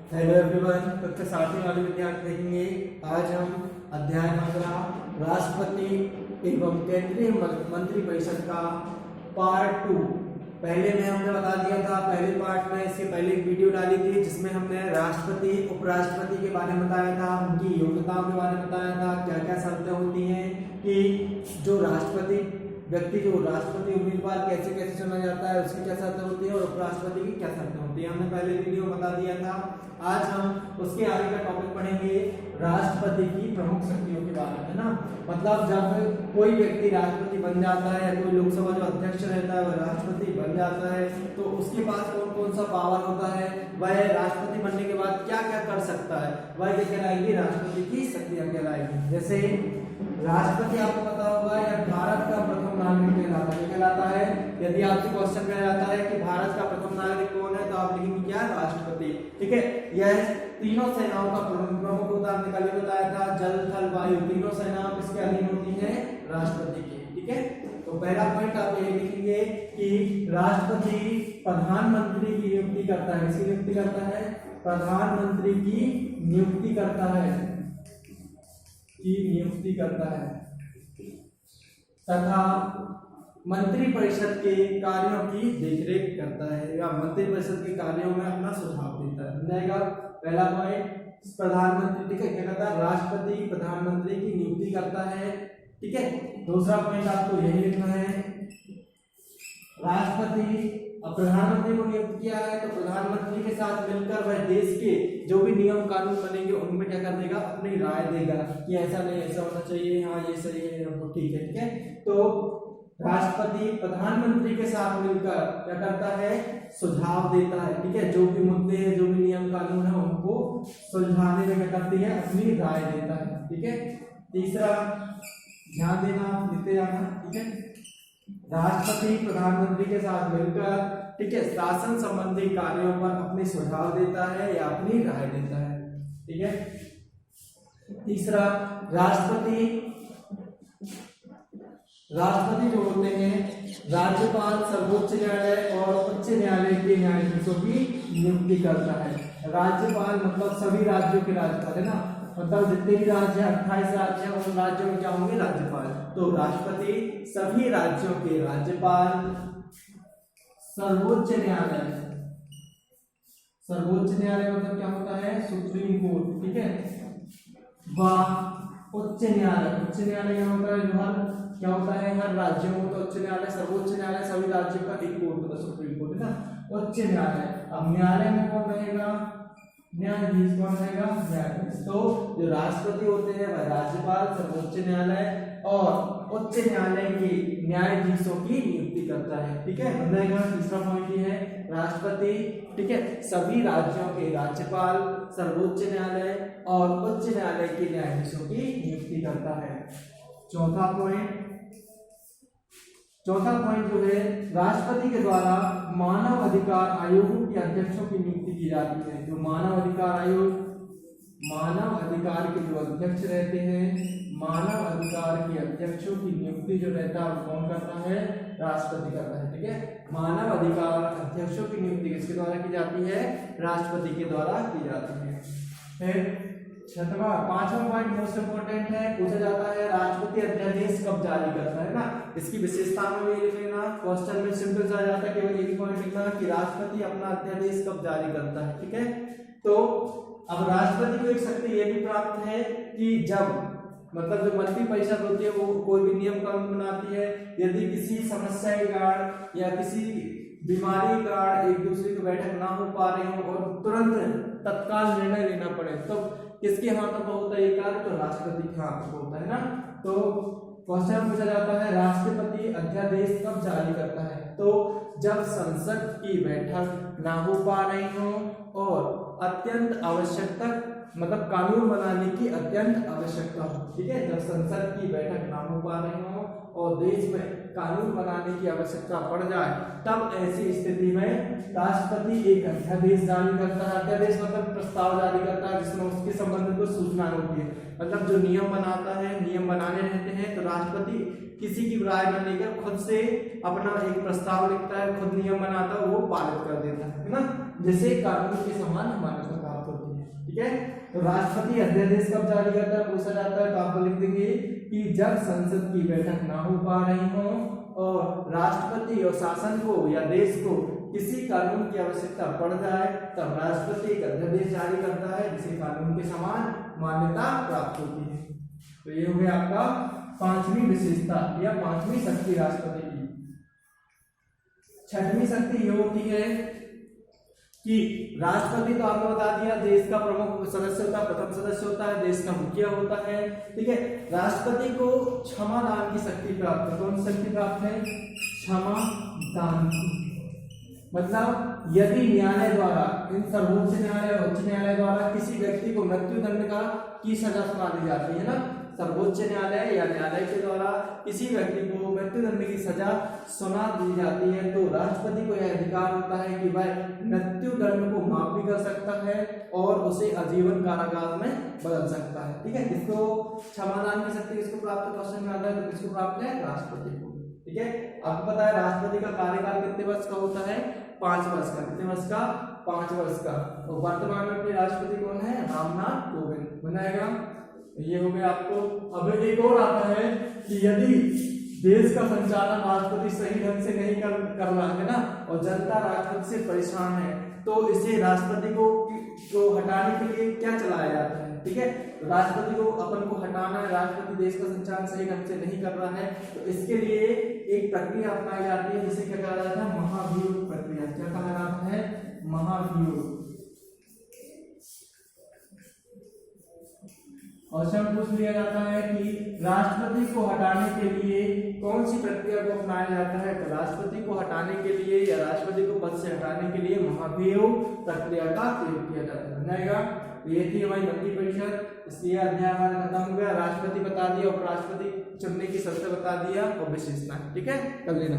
Hello everyone, कक्षा 7वीं वाले विद्यार्थी देखेंगे। आज हम अध्याय 15 राष्ट्रपति एवं केंद्रीय मंत्रिपरिषद का पार्ट 2 पहले में हमने बता दिया था। पहले पार्ट में इसके पहले एक वीडियो डाली थी जिसमें हमने राष्ट्रपति उपराष्ट्रपति के बारे में बताया था, उनकी योग्यताओं के बारे में बताया था, क्या क्या शर्तें होती हैं कि जो राष्ट्रपति व्यक्ति जो राष्ट्रपति उम्मीदवार कैसे कैसे चुना जाता है, उसकी क्या शर्तें होती है और उपराष्ट्रपति की क्या शर्तें होती है, हमने पहले वीडियो में बता दिया था। आज हम उसके आगे का टॉपिक पढ़ेंगे राष्ट्रपति की प्रमुख शक्तियों के बारे में ना। मतलब जब कोई व्यक्ति राष्ट्रपति बन जाता है या कोई लोकसभा जो अध्यक्ष रहता है वह राष्ट्रपति बन जाता है तो उसके पास कौन कौन सा पावर होता है, वह राष्ट्रपति बनने के बाद क्या क्या कर सकता है, वह क्या कहलाएगी, राष्ट्रपति की शक्तियां कहलाएगी। जैसे राष्ट्रपति आपको पता होगा या भारत का प्रथम नागरिक कहलाता है। यदि आपसे क्वेश्चन किया जाता है कि भारत का प्रथम नागरिक कौन है तो आप लिखेंगे क्या, राष्ट्रपति। ठीक है, यह तीनों सेनाओं का प्रमुख होता है। हमने कल ही बताया था, जल थल वायु तीनों सेनाओं किसके अधीन होती है, राष्ट्रपति की। ठीक है, तो पहला पॉइंट आप ये लिखेंगे कि राष्ट्रपति प्रधानमंत्री की नियुक्ति करता है। किसकी नियुक्ति करता है, प्रधानमंत्री की नियुक्ति करता है, तथा मंत्रिपरिषद के कार्यों की देखरेख करता है या मंत्रिपरिषद के कार्यों में अपना सुझाव देता है। पहला पॉइंट प्रधानमंत्री, ठीक है, क्या करता है, राष्ट्रपति प्रधानमंत्री की नियुक्ति करता है। ठीक है, दूसरा पॉइंट आपको यही लिखना है, राष्ट्रपति अब प्रधानमंत्री को नियुक्त किया है तो प्रधानमंत्री के साथ मिलकर वह देश के जो भी नियम कानून बनेंगे उनमें क्या कर देगा, अपनी राय देगा कि ऐसा नहीं ऐसा होना चाहिए, हाँ ये सही है, ठीक है। ठीक है, तो राष्ट्रपति प्रधानमंत्री के साथ मिलकर क्या करता है, सुझाव देता है। ठीक है, जो भी मुद्दे हैं, जो भी नियम कानून है उनको सुलझाने में क्या करती है, अपनी राय देता है। ठीक है, तीसरा ध्यान देना, लिखते जाना। ठीक है, राष्ट्रपति प्रधानमंत्री के साथ मिलकर, ठीक है, शासन संबंधी कार्यों पर अपने सुझाव देता है या अपनी राय देता है। ठीक है, तीसरा राष्ट्रपति जो होते हैं, राज्यपाल सर्वोच्च न्यायालय और उच्च न्यायालय के न्यायाधीशों की नियुक्ति करता है। राज्यपाल मतलब सभी राज्यों के राज्यपाल है ना, मतलब जितने भी राज्य हैं, 28 राज्य हैं, उन राज्यों में क्या होंगे, राज्यपाल। तो राष्ट्रपति सभी राज्यों के राज्यपाल, सर्वोच्च न्यायालय मतलब क्या होता है, सुप्रीम कोर्ट। ठीक है, व उच्च न्यायालय क्या होता है, क्या होता है, हर राज्यों में तो उच्च न्यायालय, सर्वोच्च न्यायालय सभी राज्यों का एक कोर्ट होता है, सुप्रीम कोर्ट है ना। उच्च न्यायालय, अब न्यायालय में कौन रहेगा, न्यायाधीश। कौन रहेगा, न्यायाधीश। तो जो राष्ट्रपति होते हैं वह राज्यपाल, सर्वोच्च न्यायालय और उच्च न्यायालय के न्यायाधीशों की नियुक्ति करता है। ठीक है, बनेगा तीसरा पॉइंट ये है, राष्ट्रपति, ठीक है, सभी राज्यों के राज्यपाल, सर्वोच्च न्यायालय और उच्च न्यायालय के न्यायाधीशों की नियुक्ति करता है। चौथा पॉइंट जो है, राष्ट्रपति के द्वारा मानव अधिकार आयोगों के अध्यक्षों की नियुक्ति की जाती है। जो मानव अधिकार आयोग, मानव अधिकार के जो अध्यक्ष रहते हैं, मानव अधिकार के अध्यक्षों की नियुक्ति जो रहता है वो कौन करता है, राष्ट्रपति करता है। ठीक है, मानव अधिकार अध्यक्षों की नियुक्ति किसके द्वारा की जाती है, राष्ट्रपति के द्वारा की जाती है। फिर पांचवा पॉइंट मोस्ट इंपोर्टेंट है, पूछा जाता है राष्ट्रपति अध्यादेश कब जारी करता है ना। इसकी विशेषता में ये लिख लेना, क्वेश्चन में सिंपल सा जाता है, केवल एक पॉइंट लिखना कि राष्ट्रपति अपना अध्यादेश कब जारी करता है। ठीक है, तो अब राष्ट्रपति को एक शक्ति ये भी प्राप्त है कि जब मतलब जो मंत्रिपरिषद होती है वो कोई भी नियम कानून बनाती है, यदि किसी समस्या के कारण या किसी बीमारी के कारण एक दूसरे की बैठक ना हो पा रही हो और तुरंत तत्काल निर्णय लेना पड़े तो किसके हाथों पर होता है ये कार्य, तो राष्ट्रपति के हाथों पर होता है ना। तो क्वेश्चन पूछा जाता है राष्ट्रपति अध्यादेश कब जारी करता है, तो जब संसद की बैठक ना हो पा रही हो और अत्यंत आवश्यकता मतलब कानून बनाने की अत्यंत आवश्यकता हो। ठीक है, जब संसद की बैठक ना हो पा रही हो और देश में कानून बनाने की आवश्यकता पड़ जाए तब ऐसी स्थिति में राष्ट्रपति एक अध्यादेश जारी करता है। अध्यादेश मतलब प्रस्ताव जारी करता है जिसमें उसके संबंधित कुछ सूचना होती है, मतलब जो नियम बनाता है, नियम बनाने रहते हैं तो राष्ट्रपति किसी की राय न लेकर खुद से अपना एक प्रस्ताव लिखता है, खुद नियम बनाता है, वो पारित कर देता है ना, जिससे कानून के समान मान्यता प्राप्त होती है। ठीक है। तो राष्ट्रपति अध्यादेश कब जारी करता है पूछा जाता है, तो आप लिख देंगे कि जब संसद की बैठक ना हो पा रही हो और राष्ट्रपति और शासन को या देश को किसी कानून की आवश्यकता पड़ जाए तब राष्ट्रपति एक अध्यादेश जारी करता है जिसे कानून के समान मान्यता प्राप्त होती है। तो ये हो गया आपका पांचवी विशेषता या पांचवी शक्ति राष्ट्रपति की। छठवीं शक्ति ये होती है कि राष्ट्रपति तो आपको बता दिया देश का प्रमुख सदस्य होता है, प्रथम सदस्य होता है, देश का मुखिया होता है, ठीक है। राष्ट्रपति को क्षमा दान की शक्ति प्राप्त है। कौन शक्ति प्राप्त है? क्षमा दान की। मतलब यदि न्यायालय द्वारा, इन सर्वोच्च न्यायालय उच्च न्यायालय द्वारा किसी व्यक्ति को मृत्युदंड की सजा सुना दी जाती है ना, सर्वोच्च न्यायालय या न्यायालय के द्वारा किसी व्यक्ति को मृत्युदंड की सजा सुना दी जाती है तो राष्ट्रपति को यह अधिकार होता है कि वह मृत्युदंड को माफ भी कर सकता है और उसे आजीवन कारागार में बदल सकता है, ठीक है। इसको क्षमादान की शक्ति किसको प्राप्त, क्वेश्चन में आता है तो किसको प्राप्त है? राष्ट्रपति को, ठीक है। आपको पता है राष्ट्रपति का कार्यकाल कितने वर्ष का होता है? 5 वर्ष का। कितने वर्ष का? 5 वर्ष का। तो वर्तमान में अपने राष्ट्रपति कौन है? रामनाथ कोविंद बनाएगा। ये हो गया आपको। अब एक और आता है कि यदि देश का संचालन राष्ट्रपति सही ढंग से नहीं कर रहा है ना और जनता राष्ट्रपति से परेशान है तो इसे राष्ट्रपति को हटाने के लिए क्या चलाया जाता है, ठीक है। तो राष्ट्रपति को अपन को हटाना है, राष्ट्रपति देश का संचालन सही ढंग से नहीं कर रहा है तो इसके लिए एक प्रक्रिया अपनाई जाती है जिसे क्या कहा जाता है? महाभियोग प्रक्रिया। क्या कहा जाता है? महाभियोग। क्वेश्चन पूछ लिया जाता है कि राष्ट्रपति को हटाने के लिए कौन सी प्रक्रिया को अपनाया जाता है? तो राष्ट्रपति को हटाने के लिए या राष्ट्रपति को पद से हटाने के लिए महाभियोग प्रक्रिया का प्रयोग किया जाता है। ये थी हमारी मंत्री परिषद, इसलिए अध्याय हमारा खत्म हो गया। राष्ट्रपति बता दिया, उपराष्ट्रपति चुनने की शर्तें बता दिया और विशेषताएं, ठीक है, कर लेना।